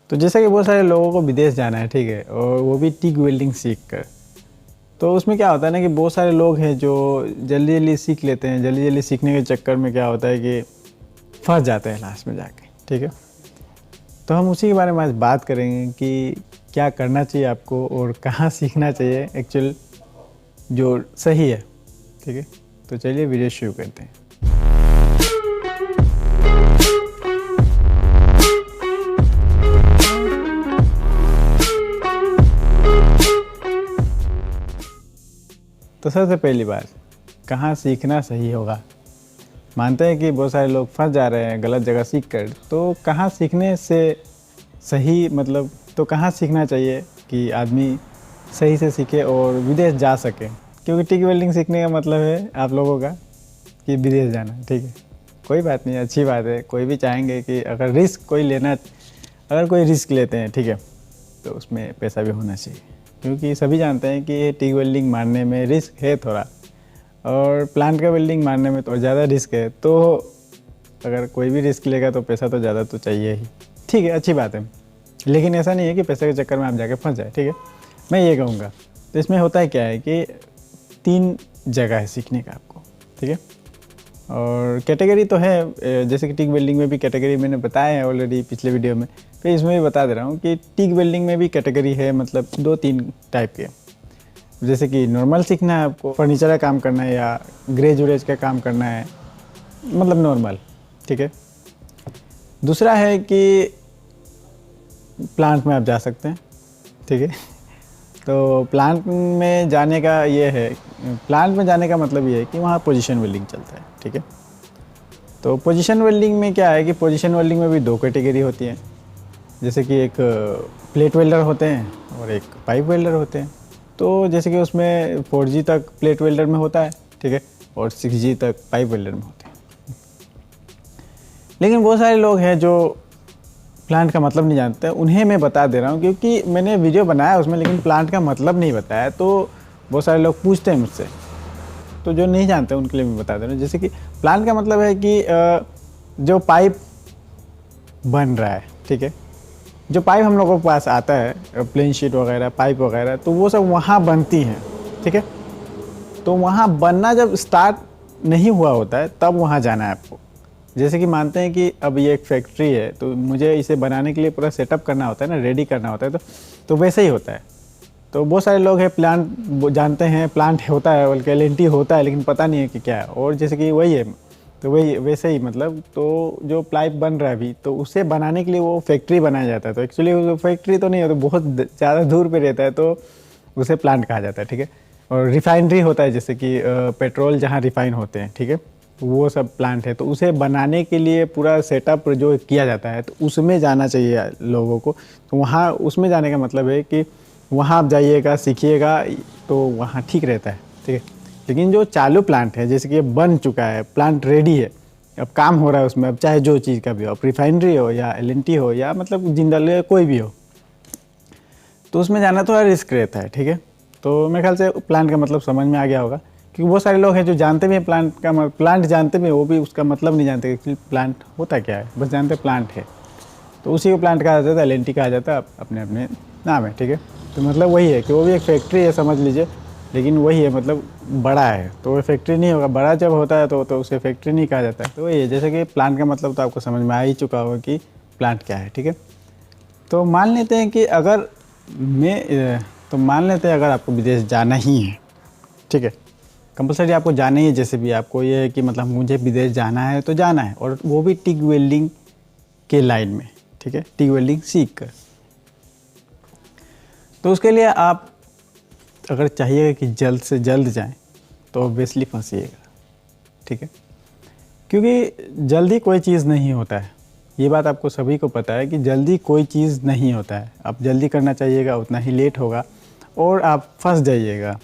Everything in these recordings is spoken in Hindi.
तो जैसा कि बहुत सारे लोगों को विदेश जाना है, ठीक है, और वो भी टिग वेल्डिंग सीख कर। तो उसमें क्या होता है ना कि बहुत सारे लोग हैं जो जल्दी जल्दी सीख लेते हैं। जल्दी जल्दी सीखने के चक्कर में क्या होता है कि फंस जाते हैं लास्ट में जाके, ठीक है। तो हम उसी के बारे में आज बात करेंगे कि क्या करना चाहिए आपको और कहाँ सीखना चाहिए एक्चुअल जो सही है, ठीक है। तो चलिए वीडियो शुरू करते हैं। तो सबसे पहली बात, कहाँ सीखना सही होगा। मानते हैं कि बहुत सारे लोग फंस जा रहे हैं गलत जगह सीख कर। तो कहाँ सीखने से सही मतलब तो कहाँ सीखना चाहिए कि आदमी सही से सीखे और विदेश जा सके। क्योंकि टिग वेल्डिंग सीखने का मतलब है आप लोगों का कि विदेश जाना, ठीक है। कोई बात नहीं, अच्छी बात है। कोई भी चाहेंगे कि अगर कोई रिस्क लेते हैं, ठीक है, तो उसमें पैसा भी होना चाहिए। क्योंकि सभी जानते हैं कि टिग वेल्डिंग मारने में रिस्क है थोड़ा, और प्लांट का वेल्डिंग मारने में तो ज़्यादा रिस्क है। तो अगर कोई भी रिस्क लेगा तो पैसा तो ज़्यादा तो चाहिए ही, ठीक है, अच्छी बात है। लेकिन ऐसा नहीं है कि पैसे के चक्कर में आप जाके फंस जाए, ठीक है। मैं ये कहूँगा, तो इसमें होता है क्या है कि 3 जगह है सीखने का आपको, ठीक है। और कैटेगरी तो है, जैसे कि टिग वेल्डिंग में भी कैटेगरी मैंने बताया है ऑलरेडी पिछले वीडियो में। तो इसमें भी बता दे रहा हूँ कि टिग वेल्डिंग में भी कैटेगरी है, मतलब 2-3 टाइप के। जैसे कि नॉर्मल सीखना है आपको, फर्नीचर का काम करना है या ग्रेज व्रेज का काम करना है, मतलब नॉर्मल, ठीक है। दूसरा है कि प्लांट में आप जा सकते हैं, ठीक है। तो प्लांट में जाने का ये है, प्लांट में जाने का मतलब ये है कि वहाँ पोजीशन वेल्डिंग चलता है, ठीक है। तो पोजीशन वेल्डिंग में क्या है कि पोजीशन वेल्डिंग में भी 2 कैटेगरी होती हैं। जैसे कि एक प्लेट वेल्डर होते हैं और एक पाइप वेल्डर होते हैं। तो जैसे कि उसमें 4G तक प्लेट वेल्डर में होता है, ठीक है, और 6G तक पाइप वेल्डर में होते हैं। लेकिन बहुत सारे लोग हैं जो प्लांट का मतलब नहीं जानते, उन्हें मैं बता दे रहा हूँ। क्योंकि मैंने वीडियो बनाया उसमें, लेकिन प्लांट का मतलब नहीं बताया। तो बहुत सारे लोग पूछते हैं मुझसे, तो जो नहीं जानते उनके लिए मैं बता दे रहा हूँ। जैसे कि प्लांट का मतलब है कि जो पाइप बन रहा है, ठीक है, जो पाइप हम लोगों के पास आता है, प्लेन शीट वगैरह, पाइप वगैरह, तो वो सब वहाँ बनती हैं, ठीक है। तो वहाँ बनना जब स्टार्ट नहीं हुआ होता है तब वहाँ जाना है आपको। जैसे कि मानते हैं कि अब ये एक फैक्ट्री है, तो मुझे इसे बनाने के लिए पूरा सेटअप करना होता है ना, रेडी करना होता है। तो वैसे ही होता है। तो बहुत सारे लोग हैं प्लांट जानते हैं, प्लांट होता है बल्कि LNT होता है, लेकिन पता नहीं है कि क्या है। और जैसे कि वही है, तो वही वैसे ही मतलब, तो जो पाइप बन रहा है अभी, तो उसे बनाने के लिए वो फैक्ट्री बनाया जाता है। तो एक्चुअली वो फैक्ट्री तो नहीं होता, बहुत ज़्यादा दूर पे रहता है, तो उसे प्लांट कहा जाता है, ठीक है। और रिफाइनरी होता है, जैसे कि पेट्रोल जहाँ रिफाइन होते हैं, ठीक है, वो सब प्लांट है। तो उसे बनाने के लिए पूरा सेटअप जो किया जाता है, तो उसमें जाना चाहिए लोगों को। तो वहाँ उसमें जाने का मतलब है कि वहाँ आप जाइएगा, सीखिएगा, तो वहाँ ठीक रहता है, ठीक है। लेकिन जो चालू प्लांट है, जैसे कि बन चुका है, प्लांट रेडी है, अब काम हो रहा है उसमें, अब चाहे जो चीज़ का भी हो, रिफाइनरी हो या LNT हो या मतलब जिंदल कोई भी हो, तो उसमें जाना थोड़ा रिस्क रहता है, ठीक है। तो मेरे ख्याल से प्लांट का मतलब समझ में आ गया होगा। क्योंकि बहुत सारे लोग हैं जो जानते भी हैं प्लांट जानते भी हैं, वो भी उसका मतलब नहीं जानते कि प्लांट होता क्या है, बस जानते प्लांट है। तो उसी को प्लांट कहा जाता है, LNT कहा जाता है, अपने अपने नाम है, ठीक है। तो मतलब वही है कि वो भी एक फैक्ट्री है, समझ लीजिए। लेकिन वही है, मतलब बड़ा है, तो वो फैक्ट्री नहीं होगा। बड़ा जब होता है तो उसे फैक्ट्री नहीं कहा जाता है। तो वही है, जैसे कि प्लांट का मतलब तो आपको समझ में आ ही चुका होगा कि प्लांट क्या है, ठीक है। तो मान लेते हैं कि मान लेते हैं अगर आपको विदेश जाना ही है, ठीक है, कंपलसरी आपको जाना ही है। जैसे भी आपको ये है कि मतलब मुझे विदेश जाना है तो जाना है, और वो भी टिग वेल्डिंग के लाइन में, ठीक है, टिग वेल्डिंग सीख कर। तो उसके लिए आप अगर चाहिएगा कि जल्द से जल्द जाएं, तो ऑब्वियसली फंसिएगा, ठीक है। क्योंकि जल्दी कोई चीज़ नहीं होता है, ये बात आपको सभी को पता है कि जल्दी कोई चीज़ नहीं होता है। आप जल्दी करना चाहिएगा, उतना ही लेट होगा और आप फंस जाइएगा।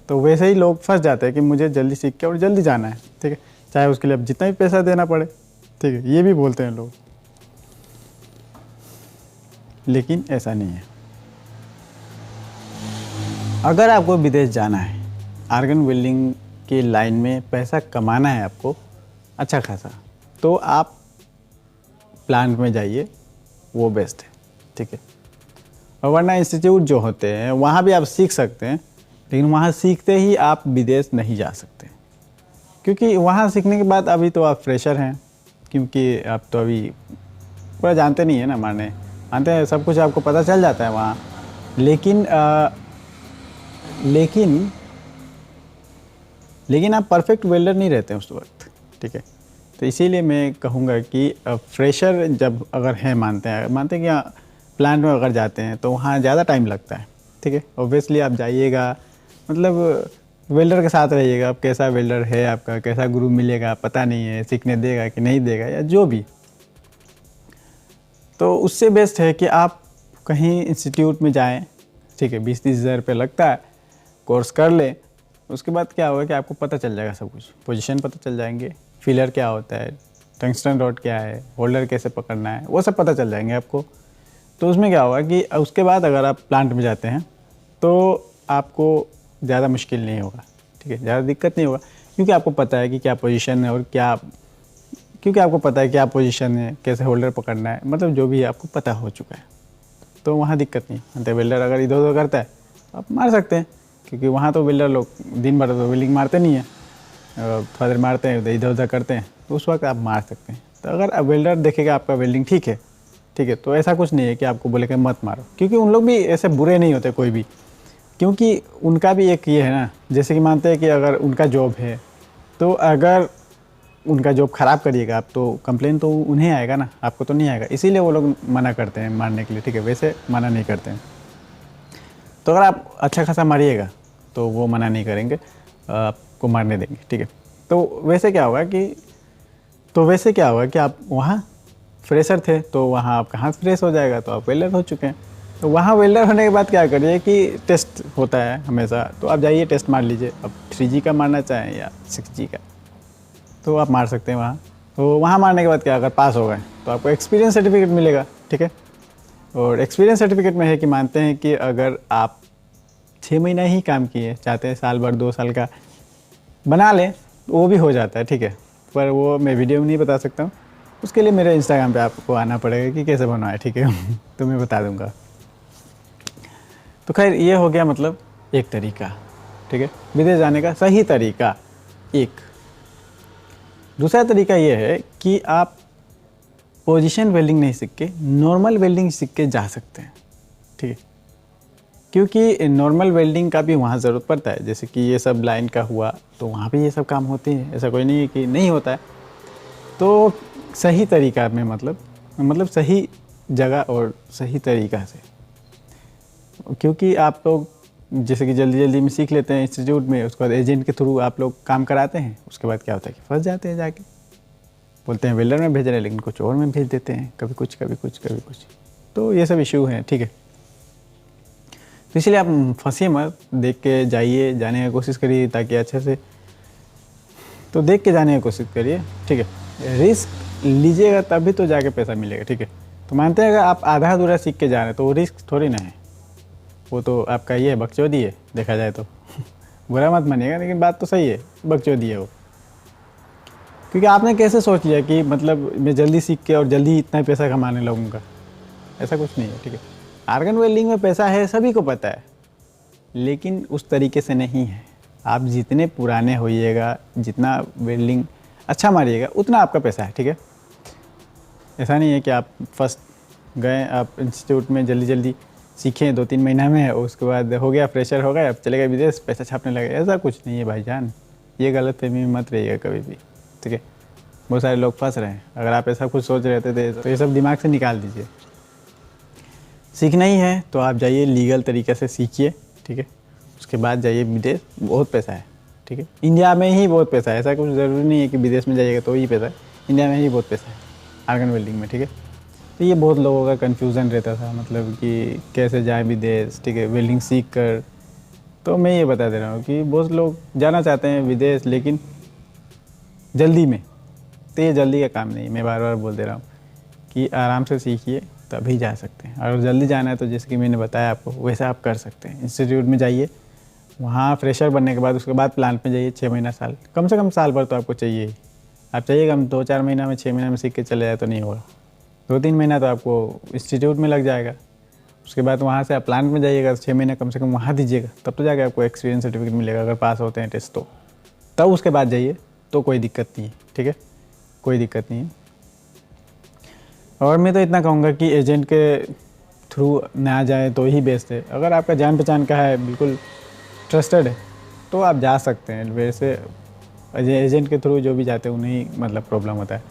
तो वैसे ही लोग फंस जाते हैं कि मुझे जल्दी सीख के और जल्दी जाना है, ठीक है, चाहे उसके लिए अब जितना भी पैसा देना पड़े, ठीक है, ये भी बोलते हैं लोग। लेकिन ऐसा नहीं है। अगर आपको विदेश जाना है, आर्गन वेल्डिंग के लाइन में पैसा कमाना है आपको अच्छा खासा, तो आप प्लांट में जाइए, वो बेस्ट है, ठीक है। और वरना इंस्टीट्यूट जो होते हैं वहाँ भी आप सीख सकते हैं, लेकिन वहाँ सीखते ही आप विदेश नहीं जा सकते, क्योंकि वहाँ सीखने के बाद अभी तो आप फ्रेशर हैं, क्योंकि आप तो अभी पूरा जानते नहीं है ना, मानते हैं सब कुछ आपको पता चल जाता है वहाँ, लेकिन आप परफेक्ट वेल्डर नहीं रहते उस वक्त, ठीक है। तो इसीलिए मैं कहूँगा कि फ्रेशर जब अगर हैं, मानते हैं कि हाँ प्लांट में अगर जाते हैं तो वहाँ ज़्यादा टाइम लगता है, ठीक है। ऑब्वियसली आप जाइएगा, मतलब वेल्डर के साथ रहिएगा, अब कैसा वेल्डर है आपका, कैसा गुरु मिलेगा पता नहीं है, सीखने देगा कि नहीं देगा या जो भी। तो उससे बेस्ट है कि आप कहीं इंस्टीट्यूट में जाएं, ठीक है। 20-30 हज़ार रुपये लगता है, कोर्स कर लें, उसके बाद क्या होगा कि आपको पता चल जाएगा सब कुछ, पोजीशन पता चल जाएंगे, फीलर क्या होता है, टंगस्टन रॉड क्या है, होल्डर कैसे पकड़ना है, वो सब पता चल जाएंगे आपको। तो उसमें क्या होगा कि उसके बाद अगर आप प्लांट में जाते हैं तो आपको ज़्यादा मुश्किल नहीं होगा, ठीक है, ज़्यादा दिक्कत नहीं होगा, क्योंकि आपको पता है कि क्या पोजीशन है और पोजीशन है, कैसे होल्डर पकड़ना है, मतलब जो भी है आपको पता हो चुका है। तो वहाँ दिक्कत नहीं है। वेल्डर अगर इधर उधर करता है आप मार सकते हैं, क्योंकि वहाँ तो वेल्डर लोग दिन भर तो वेल्डिंग मारते नहीं है, थोड़ा देर मारते हैं, इधर उधर करते हैं, तो उस वक्त आप मार सकते हैं। तो अगर वेल्डर देखेगा आपका वेल्डिंग ठीक है, तो ऐसा कुछ नहीं है कि आपको बोलेगा मत मारो, क्योंकि उन लोग भी ऐसे बुरे नहीं होते कोई भी, क्योंकि उनका भी एक ये है ना, जैसे कि मानते हैं कि अगर उनका जॉब है तो अगर उनका जॉब ख़राब करिएगा आप तो कंप्लेन तो उन्हें आएगा ना, आपको तो नहीं आएगा, इसीलिए वो लोग मना करते हैं मारने के लिए, ठीक है। वैसे मना नहीं करते हैं। तो अगर आप अच्छा खासा मारिएगा तो वो मना नहीं करेंगे, आपको मारने देंगे, ठीक है। तो वैसे क्या होगा कि आप वहाँ फ्रेशर थे तो वहाँ आपका हाथ फ्रेश हो जाएगा, तो आप वेल्डर हो चुके हैं। तो वहाँ वेल्डर होने के बाद क्या करिए कि टेस्ट होता है हमेशा, तो आप जाइए टेस्ट मार लीजिए। अब 3G का मारना चाहें या 6G का, तो आप मार सकते हैं वहाँ। तो वहाँ मारने के बाद क्या, अगर पास हो गए तो आपको एक्सपीरियंस सर्टिफिकेट मिलेगा, ठीक है। और एक्सपीरियंस सर्टिफिकेट में है कि मानते हैं कि अगर आप 6 महीना ही काम किए, चाहते हैं साल भर 2 साल का बना लें, वो भी हो जाता है, ठीक है। पर वो मैं वीडियो में नहीं बता सकता हूँ, उसके लिए मेरे इंस्टाग्राम पे आपको आना पड़ेगा कि कैसे बनवाए, ठीक है। तो मैं बता दूंगा। तो खैर ये हो गया मतलब एक तरीका, ठीक है, विदेश जाने का सही तरीका। एक दूसरा तरीका ये है कि आप पोजीशन वेल्डिंग नहीं सीख के नॉर्मल वेल्डिंग सीख के जा सकते हैं, ठीक है। क्योंकि नॉर्मल वेल्डिंग का भी वहाँ ज़रूरत पड़ता है, जैसे कि ये सब लाइन का हुआ तो वहाँ भी ये सब काम होते हैं, ऐसा कोई नहीं है कि नहीं होता है। तो सही तरीका में मतलब सही जगह और सही तरीका से, क्योंकि आप लोग जैसे कि जल्दी में सीख लेते हैं इंस्टीट्यूट में, उसके बाद एजेंट के थ्रू आप लोग काम कराते हैं, उसके बाद क्या होता है कि फंस जाते हैं, जाके बोलते हैं वेल्डर में भेज रहे हैं लेकिन कुछ और में भेज देते हैं, कभी कुछ। तो ये सब इशू हैं, ठीक है। तो इसलिए आप फंसिए मत, देख के जाइए, जाने की कोशिश करिए, ताकि अच्छे से तो देख के जाने की कोशिश करिए, ठीक है। रिस्क लीजिएगा तभी तो जाके पैसा मिलेगा, ठीक है। तो मानते हैं अगर आप आधा अधूरा सीख के जा रहे हैं तो वो रिस्क थोड़ी ना है, वो तो आपका ये बकचोदी है, देखा जाए तो। बुरा मत मानिएगा, लेकिन बात तो सही है, बकचोदी है वो। क्योंकि आपने कैसे सोच लिया कि मतलब मैं जल्दी सीख के और जल्दी इतना पैसा कमाने लगूंगा, ऐसा कुछ नहीं है, ठीक है। आर्गन वेल्डिंग में पैसा है, सभी को पता है, लेकिन उस तरीके से नहीं है। आप जितने पुराने होइएगा, जितना वेल्डिंग अच्छा मारिएगा, उतना आपका पैसा है, ठीक है। ऐसा नहीं है कि आप फर्स्ट गए, आप इंस्टीट्यूट में जल्दी सीखें 2-3 महीना में, उसके बाद हो गया फ्रेशर हो गया, अब चले गए विदेश, पैसा छापने लगे, ऐसा कुछ नहीं है भाईजान। ये गलतफहमी में मत रहिएगा कभी भी, ठीक है। बहुत सारे लोग फंस रहे हैं। अगर आप ऐसा कुछ सोच रहे थे तो ये सब दिमाग से निकाल दीजिए। सीखना ही है तो आप जाइए लीगल तरीके से सीखिए, ठीक है। उसके बाद जाइए विदेश, बहुत पैसा है, ठीक है। इंडिया में ही बहुत पैसा है, ऐसा कुछ ज़रूरी नहीं है कि विदेश में जाइएगा तो ही पैसा है, इंडिया में ही बहुत पैसा है आर्गन वेल्डिंग में, ठीक है। तो ये बहुत लोगों का कन्फ्यूज़न रहता था, मतलब कि कैसे जाए विदेश, ठीक है, वेल्डिंग सीख कर। तो मैं ये बता दे रहा हूँ कि बहुत लोग जाना चाहते हैं विदेश, लेकिन जल्दी में। तो ये जल्दी का काम नहीं, मैं बार बार बोल दे रहा हूँ कि आराम से सीखिए तभी जा सकते हैं। अगर जल्दी जाना है तो जैसे कि मैंने बताया आपको, वैसा आप कर सकते हैं। इंस्टीट्यूट में जाइए, वहाँ फ्रेशर बनने के बाद उसके बाद प्लांट में जाइए, 6 महीना साल, कम से कम साल भर तो आपको चाहिए। आप चाहिएगा हम 2-4 महीना में 6 महीना में सीख के चले जाए तो नहीं होगा, 2-3 महीना तो आपको इंस्टीट्यूट में लग जाएगा, उसके बाद वहाँ से आप प्लांट में जाइएगा, 6 महीने कम से कम वहाँ दीजिएगा, तब तो जाके आपको एक्सपीरियंस सर्टिफिकेट मिलेगा अगर पास होते हैं टेस्ट तो। तब उसके बाद जाइए तो कोई दिक्कत नहीं है, ठीक है, कोई दिक्कत नहीं है। और मैं तो इतना कहूँगा कि एजेंट के थ्रू ना जाए तो ही बेस्ट है। अगर आपका जान पहचान का है, बिल्कुल ट्रस्टेड है, तो आप जा सकते हैं। वैसे एजेंट के थ्रू जो भी जाते हैं उन्हें मतलब प्रॉब्लम होता है,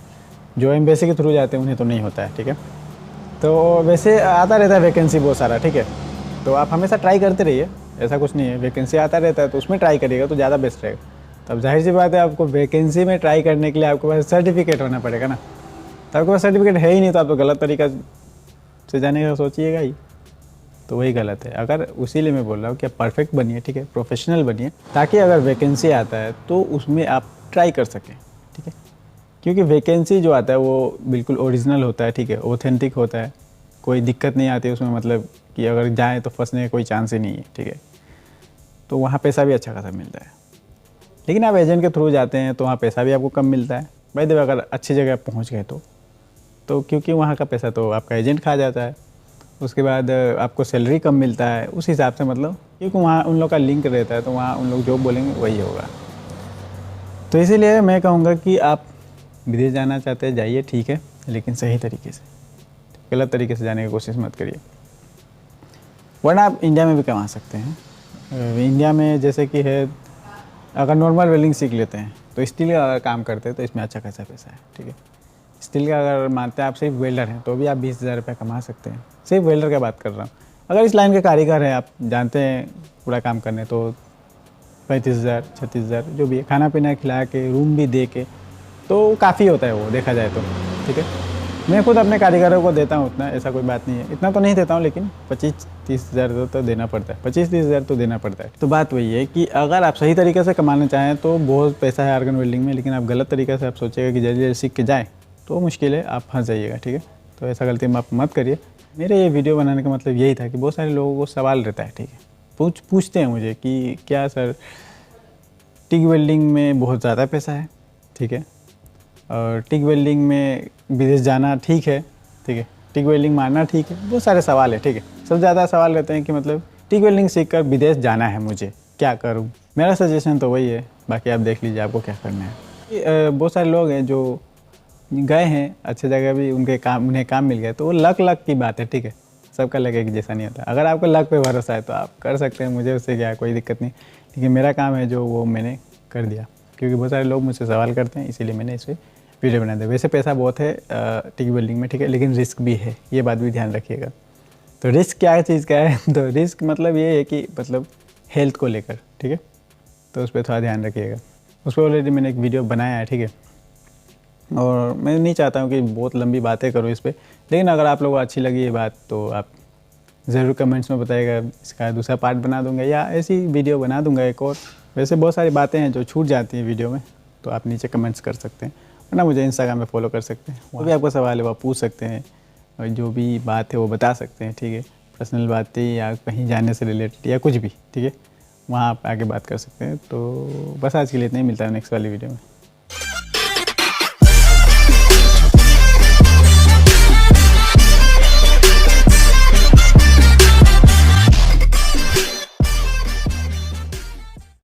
जो एम्बेसी के थ्रू जाते हैं उन्हें तो नहीं होता है, ठीक है। तो वैसे आता रहता है वैकेंसी बहुत सारा, ठीक है, तो आप हमेशा ट्राई करते रहिए, ऐसा कुछ नहीं है, वैकेंसी आता रहता है तो उसमें ट्राई करिएगा तो ज़्यादा बेस्ट रहेगा। तब जाहिर सी बात है आपको वैकेंसी में ट्राई करने के लिए आपके पास सर्टिफिकेट होना पड़ेगा ना, तो आपके पास सर्टिफिकेट है ही नहीं तो आप तो गलत तरीका से जाने का सोचिएगा ही, तो वही गलत है। अगर उसीलिए मैं बोल रहा हूँ कि आप परफेक्ट बनिए, ठीक है, प्रोफेशनल बनिए, ताकि अगर वैकेंसी आता है तो उसमें आप ट्राई कर सकें, ठीक है। क्योंकि वैकेंसी जो आता है वो बिल्कुल ओरिजिनल होता है, ठीक है, ऑथेंटिक होता है, कोई दिक्कत नहीं आती उसमें, मतलब कि अगर जाएँ तो फंसने का कोई चांस ही नहीं है, ठीक है। तो वहाँ पैसा भी अच्छा खासा मिलता है। लेकिन आप एजेंट के थ्रू जाते हैं तो वहाँ पैसा भी आपको कम मिलता है भाई। देखो अगर अच्छी जगह पहुँच गए तो क्योंकि वहाँ का पैसा तो आपका एजेंट खा जाता है, उसके बाद आपको सैलरी कम मिलता है उस हिसाब से, मतलब क्योंकि वहाँ उन लोग का लिंक रहता है तो वहाँ उन लोग जो बोलेंगे वही होगा। तो इसीलिए मैं कहूँगा कि आप विदेश जाना चाहते हैं जाइए, ठीक है, लेकिन सही तरीके से, गलत तरीके से जाने की कोशिश मत करिए, वरना आप इंडिया में भी कमा सकते हैं। इंडिया में जैसे कि है, अगर नॉर्मल वेल्डिंग सीख लेते हैं तो स्टील का अगर काम करते हैं तो इसमें अच्छा खासा पैसा है, ठीक है। स्टील का अगर मानते हैं आप सिर्फ वेल्डर हैं तो भी आप 20,000 रुपये कमा सकते हैं, सिर्फ वेल्डर की बात कर रहा हूँ। अगर इस लाइन के कारीगर हैं, आप जानते हैं पूरा काम करने, तो 35,000 36,000 जो भी है, खाना पीना खिला के, रूम भी दे के, तो काफ़ी होता है वो देखा जाए तो, ठीक है। मैं खुद अपने कारीगरों को देता हूँ उतना, ऐसा कोई बात नहीं है, इतना तो नहीं देता हूँ, लेकिन 25-30 हज़ार तो देना पड़ता है, 25-30 हज़ार तो देना पड़ता है। तो बात वही है कि अगर आप सही तरीके से कमाना चाहें तो बहुत पैसा है आर्गन वेल्डिंग में, लेकिन आप गलत तरीके से आप सोचेगा कि जल्दी जल्दी सीख के जाएँ तो मुश्किल है, आप फंस जाइएगा, ठीक है। तो ऐसा गलती में आप मत करिए। मेरे ये वीडियो बनाने का मतलब यही था कि बहुत सारे लोगों को सवाल रहता है, ठीक है, पूछते हैं मुझे कि क्या सर टिग वेल्डिंग में बहुत ज़्यादा पैसा है, ठीक है, और टिग वेल्डिंग में विदेश जाना ठीक है, ठीक है, टिग वेल्डिंग मारना ठीक है, बहुत सारे सवाल है, ठीक है। सबसे ज़्यादा सवाल रहते हैं कि मतलब टिग वेल्डिंग सीख कर विदेश जाना है मुझे, क्या करूँ। मेरा सजेशन तो वही है, बाकी आप देख लीजिए आपको क्या करना है। बहुत सारे लोग हैं जो गए हैं अच्छी जगह भी, उन्हें काम मिल गया, तो वो लक की बात है, ठीक है, सबका लक एक जैसा नहीं होता। अगर आपको लक पे भरोसा है तो आप कर सकते हैं, मुझे उससे क्या कोई दिक्कत नहीं, लेकिन मेरा काम है जो वो मैंने कर दिया, क्योंकि बहुत सारे लोग मुझसे सवाल करते हैं, इसीलिए मैंने इस पर वीडियो बना दिया। वैसे पैसा बहुत है टिग वेल्डिंग में, ठीक है, लेकिन रिस्क भी है, ये बात भी ध्यान रखिएगा। तो रिस्क क्या चीज़ का है, तो रिस्क मतलब ये है कि मतलब हेल्थ को लेकर, ठीक है, तो उस पर थोड़ा ध्यान रखिएगा। उस पर ऑलरेडी मैंने एक वीडियो बनाया है, ठीक है, और मैं नहीं चाहता हूँ कि बहुत लंबी बातें करूँ इस पर, लेकिन अगर आप लोगों को अच्छी लगी ये बात तो आप ज़रूर कमेंट्स में बताइएगा, इसका दूसरा पार्ट बना दूंगा या ऐसी वीडियो बना दूंगा एक और। वैसे बहुत सारी बातें हैं जो छूट जाती हैं वीडियो में, तो आप नीचे कमेंट्स कर सकते हैं, वरना मुझे इंस्टाग्राम पे फॉलो कर सकते हैं, वो भी आपको सवाल है वो पूछ सकते हैं, और जो भी बात है वो बता सकते हैं, ठीक है, पर्सनल बातें या कहीं जाने से रिलेटेड या कुछ भी, ठीक है, वहाँ आप आगे बात कर सकते हैं। तो बस आज के लिए इतना ही, मिलता है नेक्स्ट वाली वीडियो में।